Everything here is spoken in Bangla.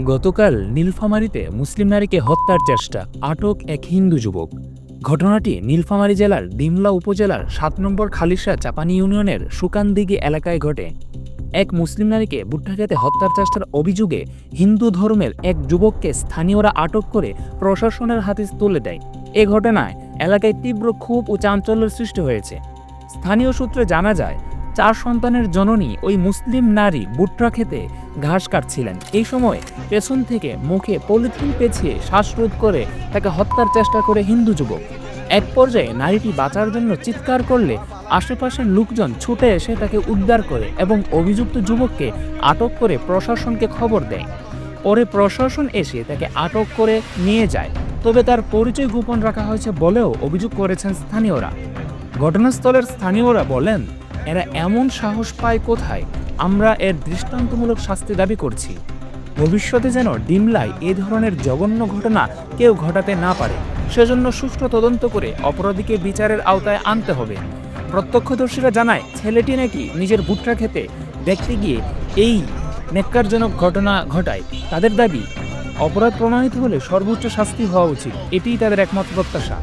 গতকাল নীলফামারীতে মুসলিম নারীকে হত্যার চেষ্টা, আটক এক হিন্দু যুবক। ঘটনাটি নীলফামারী জেলার ডিমলা উপজেলার ৭ নম্বর খালিশা চাপানি ইউনিয়নের সুকানদিঘি এলাকায় ঘটে। এক মুসলিম নারীকে ভুট্টা খেতে হত্যার চেষ্টার অভিযোগে হিন্দু ধর্মের এক যুবককে স্থানীয়রা আটক করে প্রশাসনের হাতে তুলে দেয়। এ ঘটনায় এলাকায় তীব্র ক্ষোভ ও চাঞ্চল্যের সৃষ্টি হয়েছে। স্থানীয় সূত্রে জানা যায়, ৪ সন্তানের জননী ওই মুসলিম নারী ভুট্টা খেতে ঘাস কাটছিলেন। এই সময় পেছন থেকে মুখে পলিথিন পেঁচিয়ে শ্বাসরোধ করে তাকে হত্যার চেষ্টা করে হিন্দু যুবক। এক পর্যায়ে নারীটি বাঁচার জন্য চিৎকার করলে আশেপাশের লোকজন ছুটে এসে তাকে উদ্ধার করে এবং অভিযুক্ত যুবককে আটক করে প্রশাসনকে খবর দেয়। পরে প্রশাসন এসে তাকে আটক করে নিয়ে যায়, তবে তার পরিচয় গোপন রাখা হয়েছে বলেও অভিযোগ করেছেন স্থানীয়রা। ঘটনাস্থলের স্থানীয়রা বলেন, এরা এমন সাহস পায় কোথায়? আমরা এর দৃষ্টান্তমূলক শাস্তি দাবি করছি। ভবিষ্যতে যেন ডিমলায় এ ধরনের জঘন্য ঘটনা কেউ ঘটাতে না পারে, সেজন্য সুষ্ঠু তদন্ত করে অপরাধীকে বিচারের আওতায় আনতে হবে। প্রত্যক্ষদর্শীরা জানায়, ছেলেটি নাকি নিজের ভুট্টা খেতে দেখতে গিয়ে এই ন্যাক্কারজনক ঘটনা ঘটায়। তাদের দাবি, অপরাধ প্রমাণিত হলে সর্বোচ্চ শাস্তি হওয়া উচিত। এটিই তাদের একমাত্র প্রত্যাশা।